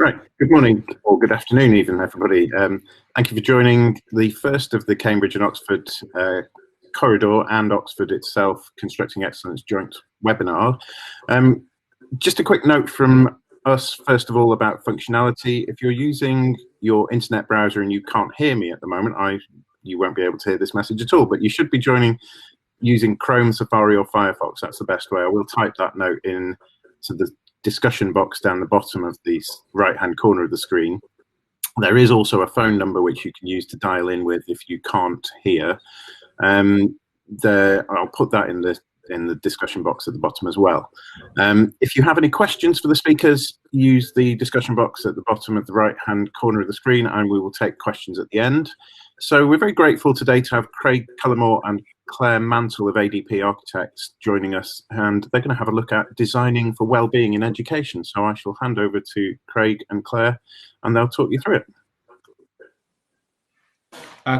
Right. Good morning, or good afternoon even, everybody. Thank you for joining the first of the Cambridge and Oxford Corridor and Oxford itself Constructing Excellence joint webinar. Just a quick note from us, first of all, about functionality. If you're using your internet browser and you can't hear me at the moment, you won't be able to hear this message at all, but you should be joining using Chrome, Safari or Firefox. That's the best way. I will type that note in to the discussion box down the bottom of the right-hand corner of the screen. There is also a phone number which you can use to dial in with if you can't hear. I'll put that in the discussion box at the bottom as well. If you have any questions for the speakers, use the discussion box at the bottom of the right-hand corner of the screen, and we will take questions at the end. So we're very grateful today to have Craig Cullimore and Claire Mantle of ATP Architects joining us, and they're going to have a look at designing for well-being in education. So I shall hand over to Craig and Claire, and they'll talk you through it.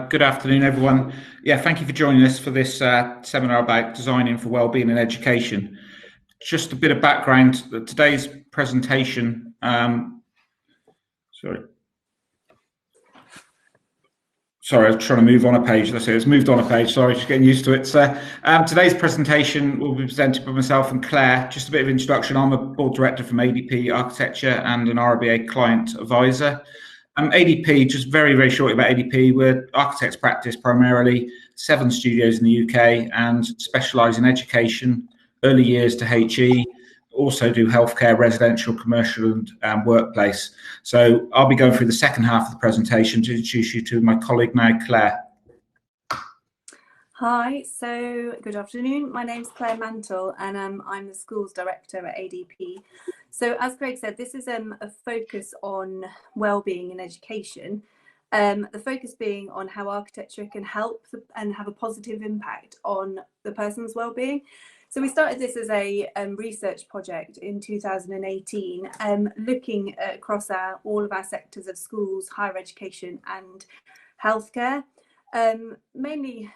Good afternoon, everyone. Yeah, thank you for joining us for this seminar about designing for wellbeing in education. Just a bit of background. Today's presentation, Sorry, I was trying to move on a page. Let's see, it's moved on a page. Sorry, just getting used to it. Today's presentation will be presented by myself and Claire. Just a bit of introduction. I'm a board director from ATP Architecture and an RBA client advisor. ADP, just very, very shortly about ADP, we're architects practice primarily, 7 studios in the UK, and specialise in education, early years to HE, also do healthcare, residential, commercial and workplace. So I'll be going through the second half of the presentation to introduce you to my colleague now, Claire. Hi, so good afternoon. My name's Claire Mantle and I'm the schools director at ADP. So as Craig said, this is a focus on wellbeing in education. The focus being on how architecture can help and have a positive impact on the person's wellbeing. So we started this as a research project in 2018, looking across all of our sectors of schools, higher education and healthcare. Mainly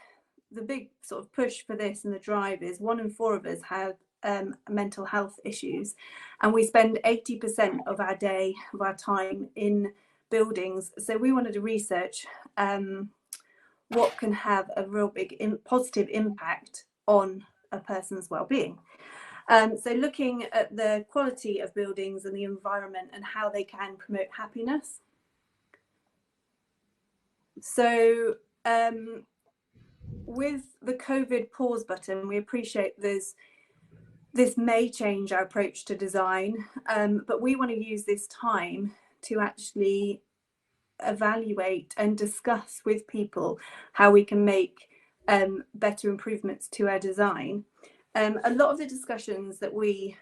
the big sort of push for this and the drive is 1 in 4 of us have mental health issues, and we spend 80% of our day, of our time in buildings. So we wanted to research what can have a real big positive impact on a person's well-being. So looking at the quality of buildings and the environment and how they can promote happiness. So with the COVID pause button, we appreciate this may change our approach to design, but we want to use this time to actually evaluate and discuss with people how we can make better improvements to our design. A lot of the discussions that we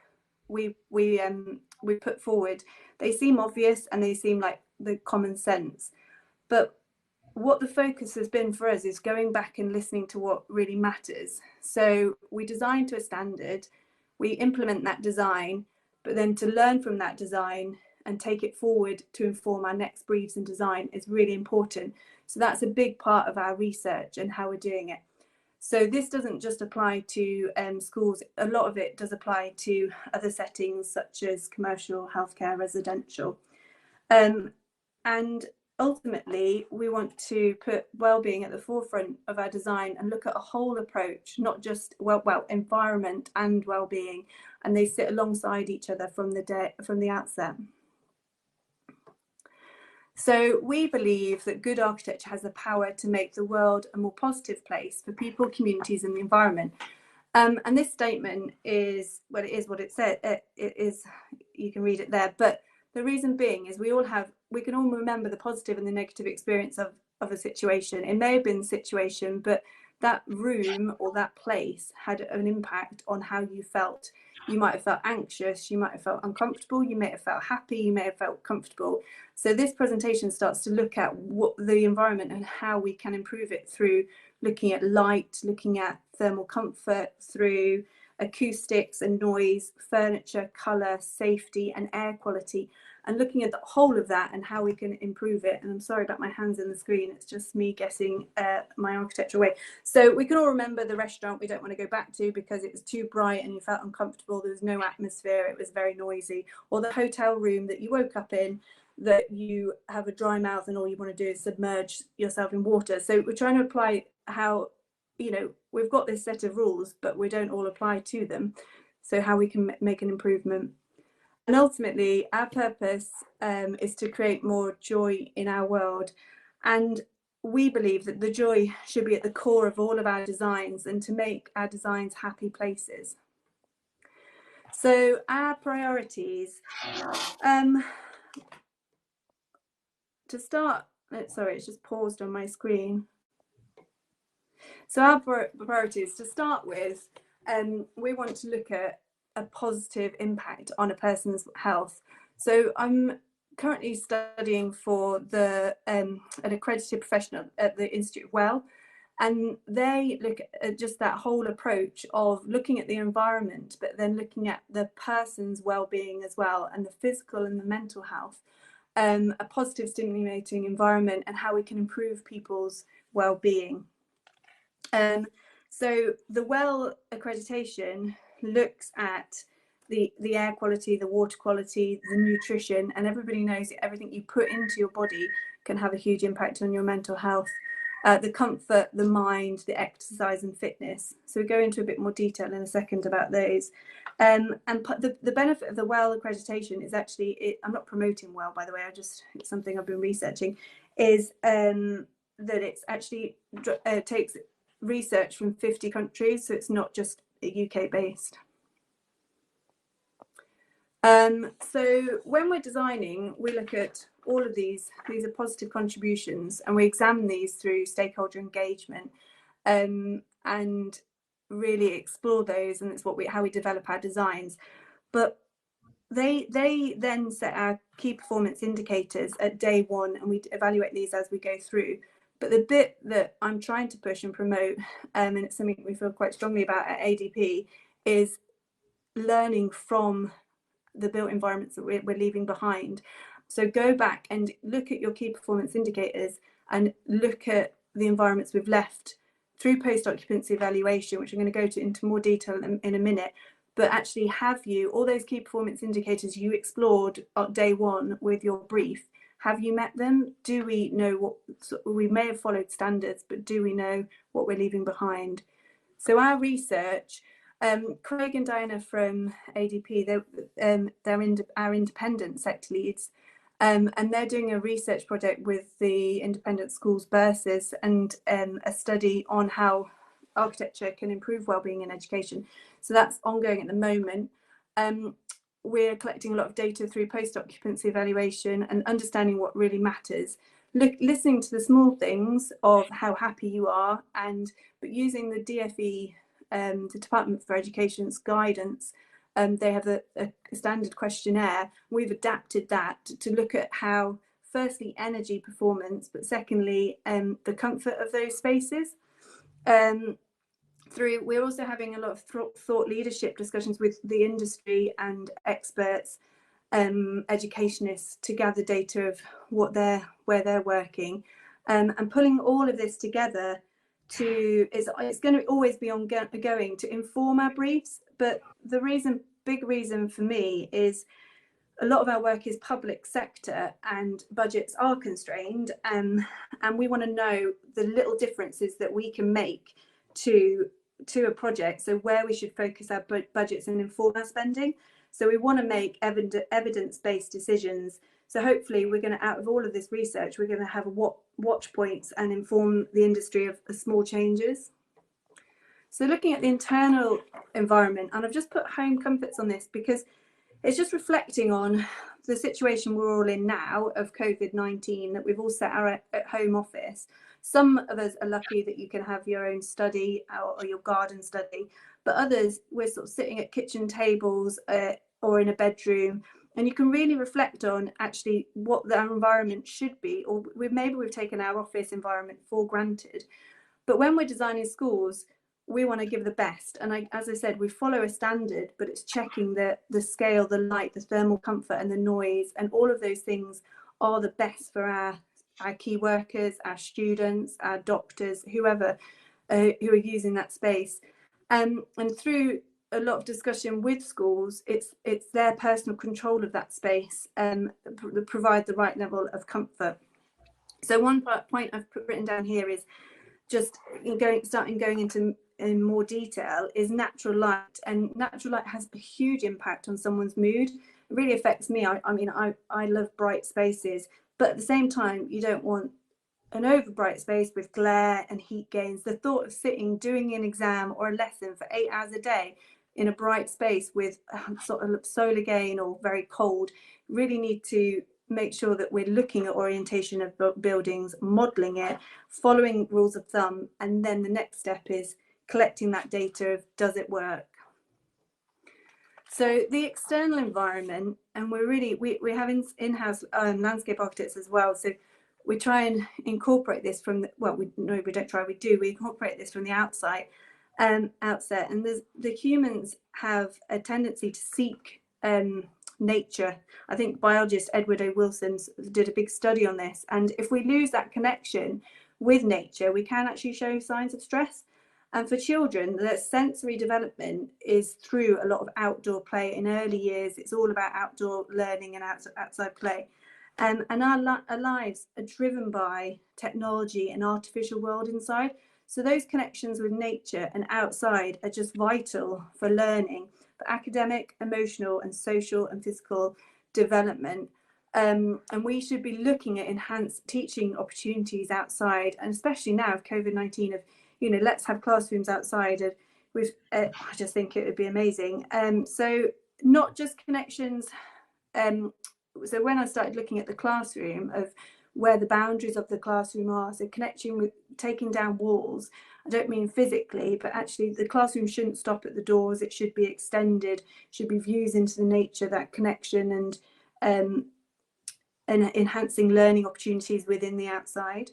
put forward, they seem obvious and they seem like the common sense, but what the focus has been for us is going back and listening to what really matters. So we design to a standard, we implement that design, but then to learn from that design and take it forward to inform our next briefs and design is really important. So that's a big part of our research and how we're doing it. So this doesn't just apply to schools, a lot of it does apply to other settings such as commercial, healthcare, residential. And ultimately, we want to put wellbeing at the forefront of our design and look at a whole approach, not just environment and wellbeing, and they sit alongside each other from the outset. So we believe that good architecture has the power to make the world a more positive place for people, communities, and the environment. And this statement is, well, it is what it said. It is, you can read it there. But the reason being is we can all remember the positive and the negative experience of a situation. It may have been the situation, but that room or that place had an impact on how you felt. You might have felt anxious, you might have felt uncomfortable, you may have felt happy, you may have felt comfortable. So this presentation starts to look at what the environment and how we can improve it through looking at light, looking at thermal comfort, through acoustics and noise, furniture, colour, safety and air quality, and looking at the whole of that and how we can improve it. And I'm sorry about my hands in the screen, it's just me getting my architecture away. So we can all remember the restaurant we don't want to go back to because it was too bright and you felt uncomfortable, there was no atmosphere, it was very noisy. Or the hotel room that you woke up in that you have a dry mouth and all you want to do is submerge yourself in water. So we're trying to apply how, you know, we've got this set of rules, but we don't all apply to them. So how we can make an improvement. And ultimately, our purpose is to create more joy in our world. And we believe that the joy should be at the core of all of our designs and to make our designs happy places. So our priorities, to start, sorry, it's just paused on my screen. So our priorities, to start with, we want to look at a positive impact on a person's health. So I'm currently studying for an accredited professional at the Institute of Well, and they look at just that whole approach of looking at the environment, but then looking at the person's well-being as well, and the physical and the mental health, a positive stimulating environment and how we can improve people's well-being. So the WELL accreditation looks at the air quality, the water quality, the nutrition, and everybody knows that everything you put into your body can have a huge impact on your mental health, the comfort, the mind, the exercise and fitness. So we'll go into a bit more detail in a second about those. And the benefit of the WELL accreditation is actually, I'm not promoting WELL, by the way, it's something I've been researching, is that it's actually takes research from 50 countries, so it's not just UK based. So when we're designing, we look at all of these are positive contributions, and we examine these through stakeholder engagement, and really explore those, and it's how we develop our designs. But they then set our key performance indicators at day one, and we evaluate these as we go through. But the bit that I'm trying to push and promote, and it's something we feel quite strongly about at ADP, is learning from the built environments that we're leaving behind. So go back and look at your key performance indicators and look at the environments we've left through post-occupancy evaluation, which I'm going to go into more detail in a minute. But actually, have you, all those key performance indicators you explored at day one with your brief, have you met them? Do we know what, we may have followed standards, but do we know what we're leaving behind? So our research, Craig and Diana from ADP, they're our independent sector leads, and they're doing a research project with the independent schools burses and a study on how architecture can improve wellbeing in education. So that's ongoing at the moment. We're collecting a lot of data through post-occupancy evaluation and understanding what really matters. Listening to the small things of how happy you are, but using the DFE, the Department for Education's guidance. They have a standard questionnaire. We've adapted that to look at how, firstly, energy performance, but secondly, the comfort of those spaces. We're also having a lot of thought leadership discussions with the industry and experts, educationists, to gather data of where they're working, and pulling all of this together it's going to always be ongoing to inform our briefs. But the big reason for me is a lot of our work is public sector and budgets are constrained, and we want to know the little differences that we can make to a project, so where we should focus our budgets and inform our spending. So we want to make evidence-based decisions. So hopefully we're going to, out of all of this research, we're going to have watch points and inform the industry of small changes. So looking at the internal environment, and I've just put home comforts on this because it's just reflecting on the situation we're all in now of COVID-19, that we've all set our at home office. Some of us are lucky that you can have your own study or your garden study, but others, we're sort of sitting at kitchen tables or in a bedroom, and you can really reflect on actually what our environment should be, or maybe we've taken our office environment for granted. But when we're designing schools, we want to give the best. And as I said, we follow a standard, but it's checking the scale, the light, the thermal comfort and the noise, and all of those things are the best for our key workers, our students, our doctors, whoever who are using that space. And through a lot of discussion with schools, it's their personal control of that space provide the right level of comfort. So one point I've written down here is just going into in more detail is natural light. And natural light has a huge impact on someone's mood. It really affects me. I mean, I love bright spaces, but at the same time, you don't want an over bright space with glare and heat gains. The thought of sitting, doing an exam or a lesson for 8 hours a day in a bright space with sort of solar gain or very cold, really need to make sure that we're looking at orientation of buildings, modelling it, following rules of thumb, and then the next step is collecting that data of does it work. So the external environment, and we have in-house landscape architects as well, so we try and incorporate this from we incorporate this from the outset, and the humans have a tendency to seek nature. I think biologist Edward A. Wilson did a big study on this, and if we lose that connection with nature, we can actually show signs of stress. And for children, the sensory development is through a lot of outdoor play. In early years, it's all about outdoor learning and outside play. And our lives are driven by technology and artificial world inside. So those connections with nature and outside are just vital for learning, for academic, emotional, and social and physical development. And we should be looking at enhanced teaching opportunities outside, and especially now with COVID-19, of let's have classrooms outside. And I just think it would be amazing. So not just connections. So when I started looking at the classroom, of where the boundaries of the classroom are, so connecting with taking down walls, I don't mean physically, but actually the classroom shouldn't stop at the doors. It should be extended, should be views into the nature, that connection, and enhancing learning opportunities within the outside.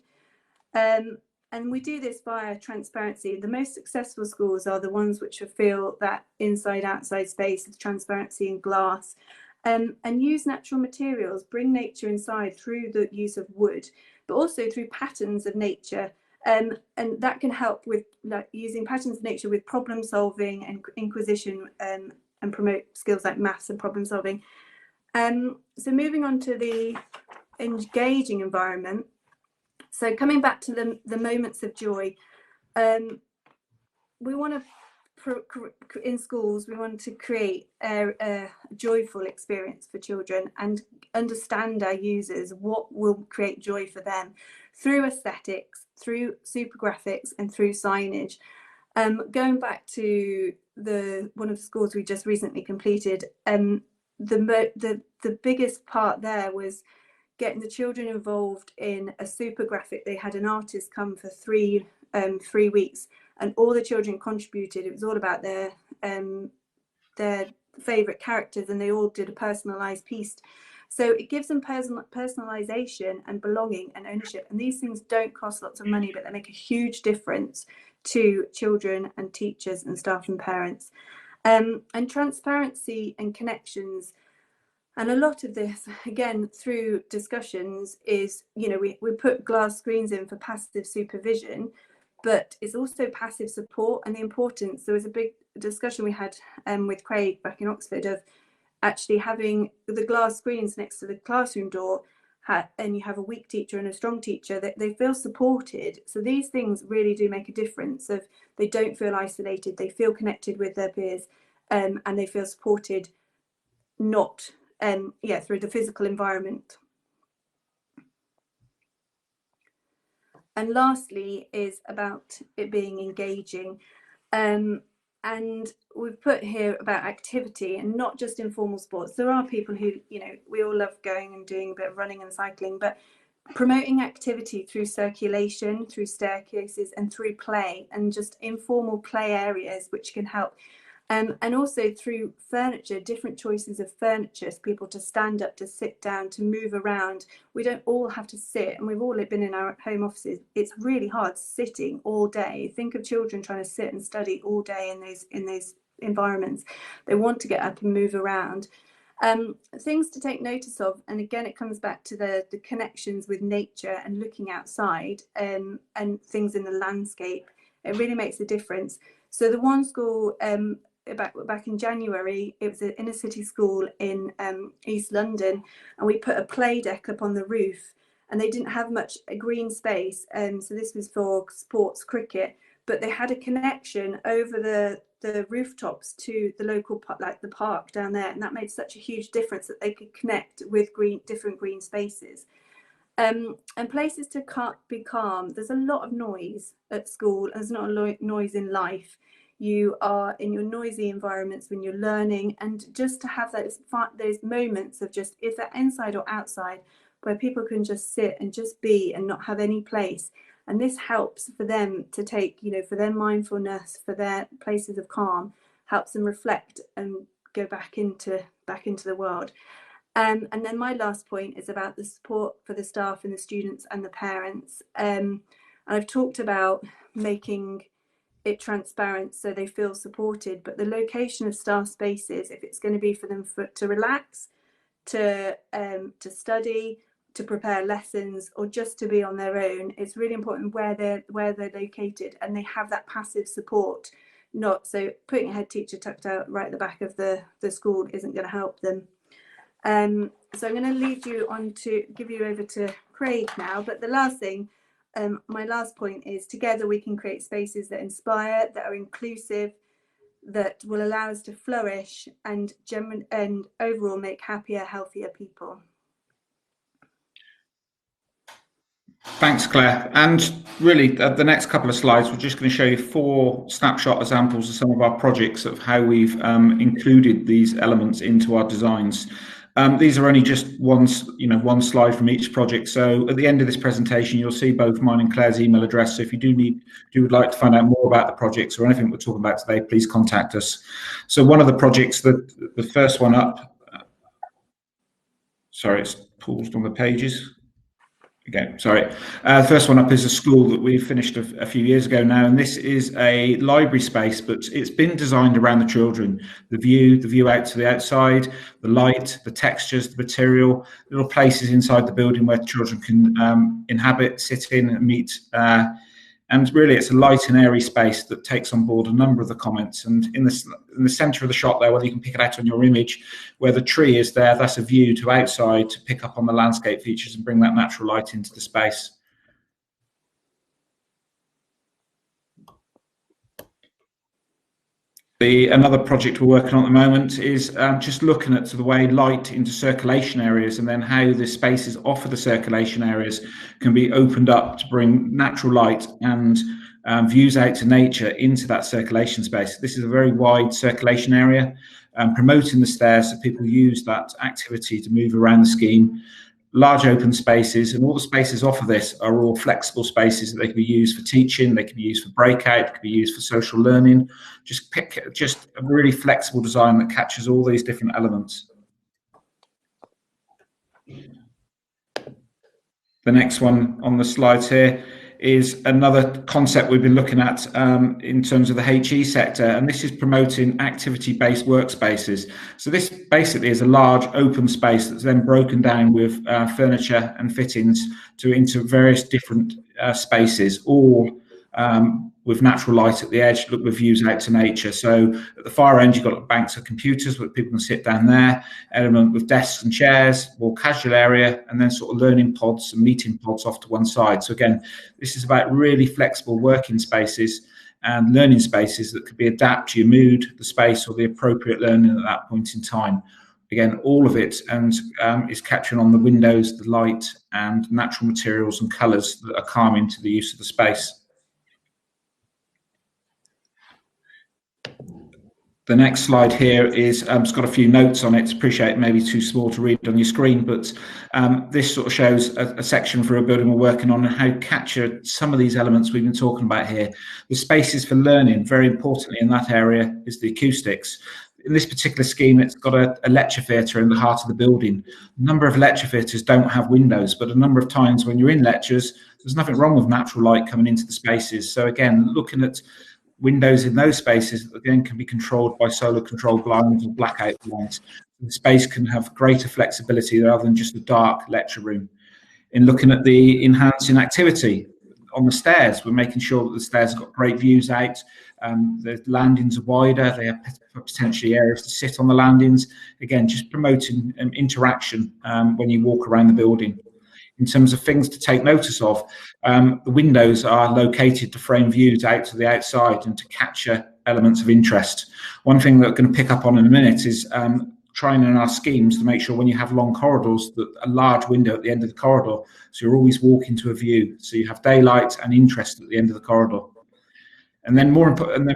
And we do this via transparency. The most successful schools are the ones which feel that inside-outside space of transparency and glass, and use natural materials, bring nature inside through the use of wood, but also through patterns of nature. And that can help with using patterns of nature with problem solving and inquisition, and promote skills like maths and problem solving. So moving on to the engaging environment. So coming back to the moments of joy, we want to, in schools, we want to create a joyful experience for children and understand our users, what will create joy for them through aesthetics, through super graphics, and through signage. Going back to one of the schools we just recently completed, the biggest part there was getting the children involved in a super graphic. They had an artist come for 3 weeks, and all the children contributed. It was all about their favorite characters, and they all did a personalized piece. So it gives them personalization and belonging and ownership. And these things don't cost lots of money, but they make a huge difference to children and teachers and staff and parents. And transparency and connections. And a lot of this, again, through discussions, is, we put glass screens in for passive supervision, but it's also passive support. And the importance, there was a big discussion we had with Craig back in Oxford, of actually having the glass screens next to the classroom door, and you have a weak teacher and a strong teacher, that they feel supported. So these things really do make a difference. Of they don't feel isolated, they feel connected with their peers, and they feel supported, not through the physical environment. And lastly is about it being engaging. And we've put here about activity, and not just informal sports. There are people who, we all love going and doing a bit of running and cycling, but promoting activity through circulation, through staircases, and through play, and just informal play areas which can help. And also through furniture, different choices of furniture, so people to stand up, to sit down, to move around. We don't all have to sit, and we've all been in our home offices. It's really hard sitting all day. Think of children trying to sit and study all day in those environments. They want to get up and move around. Things to take notice of, and again it comes back to the connections with nature and looking outside, and things in the landscape. It really makes a difference. So the one school, back in January, it was an inner city school in East London, and we put a play deck up on the roof, and they didn't have much green space, so this was for sports cricket, but they had a connection over the rooftops to the local like the park down there, and that made such a huge difference that they could connect with different green spaces. And places to be calm. There's a lot of noise at school. There's not a lot of noise in life. You are in your noisy environments when you're learning, and just to have those moments of just, if they're inside or outside, where people can just sit and just be and not have any place. And this helps for them to take, for their mindfulness, for their places of calm, helps them reflect and go back into the world. And then my last point is about the support for the staff and the students and the parents. And I've talked about making it transparent so they feel supported, but the location of staff spaces, if it's going to be for them to relax, to study, to prepare lessons, or just to be on their own, it's really important where they're located, and they have that passive support. Not so putting a head teacher tucked out right at the back of the school isn't going to help them. So I'm going to lead you on to give you over to Craig now. But the last thing, my last point is, together we can create spaces that inspire, that are inclusive, that will allow us to flourish and overall make happier, healthier people. Thanks, Claire. And really, the next couple of slides, we're just going to show you 4 snapshot examples of some of our projects of how we've included these elements into our designs. These are only just one slide from each project. So at the end of this presentation, you'll see both mine and Claire's email address. So if you would like to find out more about the projects or anything we're talking about today, please contact us. So one of the projects, the first one up, sorry, it's paused on the pages. Okay, sorry. The first one up is a school that we finished a few years ago now, and this is a library space, but it's been designed around the children. The view out to the outside, the light, the textures, the material, little places inside the building where children can inhabit, sit in and meet. And really, it's a light and airy space that takes on board a number of the comments. And in the centre of the shot there, whether you can pick it out on your image, where the tree is there, that's a view to outside to pick up on the landscape features and bring that natural light into the space. Another project we're working on at the moment is just looking at the way light into circulation areas, and then how the spaces off of the circulation areas can be opened up to bring natural light and views out to nature into that circulation space. This is a very wide circulation area, promoting the stairs so people use that activity to move around the scheme. Large open spaces, and all the spaces off of this are all flexible spaces that they can be used for teaching, they can be used for breakout, they can be used for social learning. Just a really flexible design that captures all these different elements. The next one on the slides here is another concept we've been looking at in terms of the HE sector, and this is promoting activity-based workspaces. So this basically is a large open space that's then broken down with furniture and fittings into various different spaces, all with natural light at the edge, look with views out to nature. So at the far end, you've got banks of computers where people can sit down there, element with desks and chairs, more casual area, and then sort of learning pods and meeting pods off to one side. So again, this is about really flexible working spaces and learning spaces that could be adapted to your mood, the space, or the appropriate learning at that point in time. Again, all of it is capturing on the windows, the light, and natural materials and colours that are calming to the use of the space. The next slide here is it's got a few notes on it. Appreciate it may be too small to read on your screen, but this sort of shows a section for a building we're working on and how to capture some of these elements we've been talking about here. The spaces for learning, very importantly in that area, is the acoustics. In this particular scheme, it's got a lecture theatre in the heart of the building. A number of lecture theatres don't have windows, but a number of times when you're in lectures, there's nothing wrong with natural light coming into the spaces. So again, looking at windows in those spaces, again, can be controlled by solar controlled blinds or blackout blinds. The space can have greater flexibility rather than just a dark lecture room. In looking at the enhancing activity on the stairs, we're making sure that the stairs have got great views out. The landings are wider, they have potentially areas to sit on the landings. Again, just promoting interaction when you walk around the building. In terms of things to take notice of, the windows are located to frame views out to the outside and to capture elements of interest. One thing that we're going to pick up on in a minute is trying in our schemes to make sure when you have long corridors that a large window at the end of the corridor, so you're always walking to a view, so you have daylight and interest at the end of the corridor. And then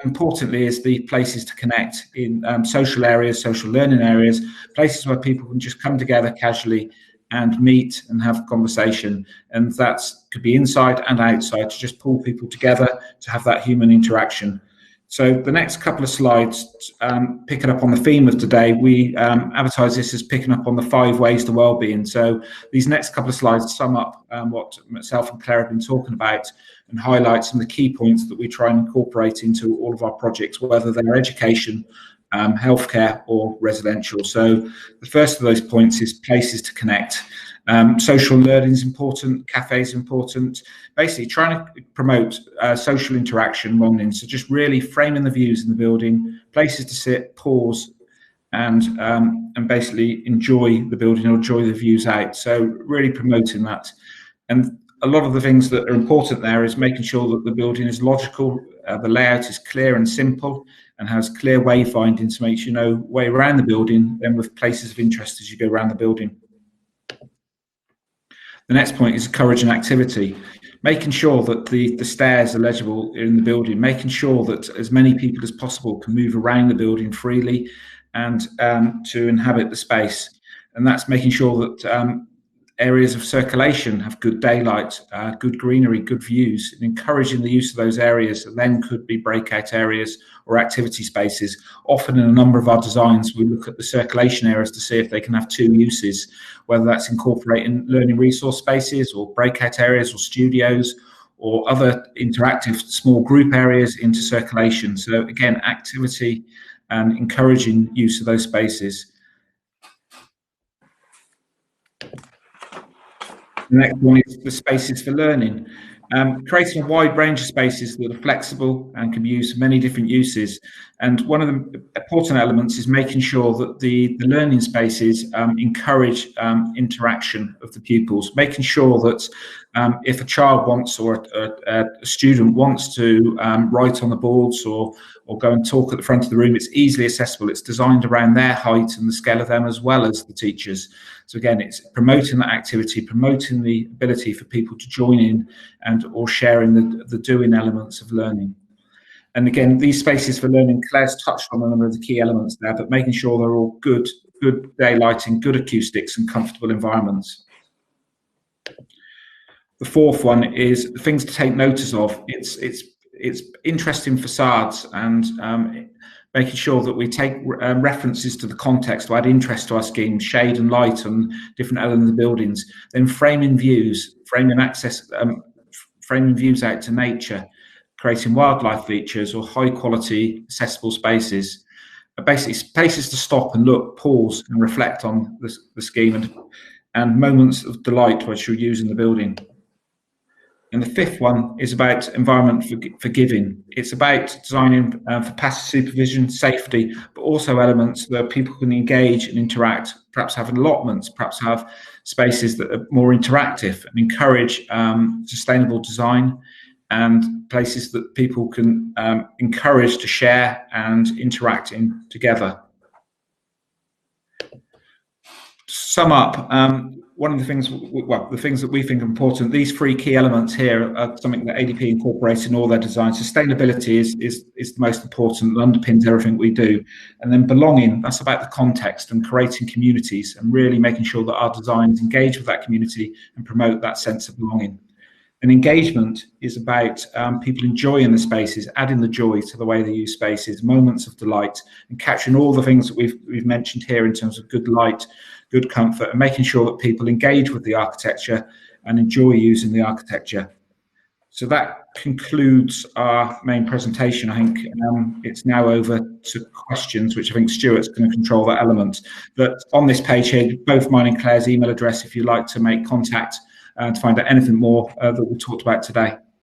importantly is the places to connect in social areas, social learning areas, places where people can just come together casually and meet and have a conversation. And that could be inside and outside to just pull people together to have that human interaction. So the next couple of slides, picking up on the theme of today, we advertise this as picking up on the 5 ways to wellbeing. So these next couple of slides sum up what myself and Claire have been talking about and highlight some of the key points that we try and incorporate into all of our projects, whether they're education, healthcare or residential. So the first of those points is places to connect. Social learning is important, cafes important, basically trying to promote social interaction bonding. So just really framing the views in the building, places to sit, pause, and basically enjoy the building or enjoy the views out. So really promoting that. And a lot of the things that are important there is making sure that the building is logical, the layout is clear and simple, and has clear wayfinding to make sure you know way around the building, then with places of interest as you go around the building. The next point is encouraging activity, making sure that the stairs are legible in the building, making sure that as many people as possible can move around the building freely and to inhabit the space. And that's making sure that areas of circulation have good daylight, good greenery, good views, and encouraging the use of those areas that then could be breakout areas or activity spaces. Often in a number of our designs, we look at the circulation areas to see if they can have 2 uses, whether that's incorporating learning resource spaces or breakout areas or studios or other interactive small group areas into circulation. So again, activity and encouraging use of those spaces. The next one is the spaces for learning. Creating a wide range of spaces that are flexible and can be used for many different uses. And one of the important elements is making sure that the learning spaces encourage interaction of the pupils, making sure that if a child wants or a student wants to write on the boards or go and talk at the front of the room, it's easily accessible. It's designed around their height and the scale of them as well as the teachers. So again, it's promoting that activity, promoting the ability for people to join in and or sharing the doing elements of learning. And again, these spaces for learning, Claire's touched on a number of the key elements there, but making sure they're all good daylighting, good acoustics and comfortable environments. The fourth one is things to take notice of. It's interesting facades and making sure that we take references to the context to add interest to our scheme, shade and light on different elements of the buildings, then framing views, framing views out to nature, creating wildlife features or high quality accessible spaces, basically spaces to stop and look, pause and reflect on the scheme and moments of delight which you're using the building. And the fifth one is about environment for giving. It's about designing for passive supervision, safety, but also elements where people can engage and interact, perhaps have allotments, perhaps have spaces that are more interactive and encourage sustainable design and places that people can encourage to share and interact in together. To sum up, one of the things, well, the things that we think are important, these three key elements here are something that ADP incorporates in all their design. Sustainability is the most important, and underpins everything we do. And then belonging, that's about the context and creating communities and really making sure that our designs engage with that community and promote that sense of belonging. And engagement is about people enjoying the spaces, adding the joy to the way they use spaces, moments of delight, and capturing all the things that we've mentioned here in terms of good light, good comfort, and making sure that people engage with the architecture and enjoy using the architecture. So that concludes our main presentation. I think it's now over to questions, which I think Stuart's going to control that element. But on this page here, both mine and Claire's email address if you'd like to make contact to find out anything more that we talked about today.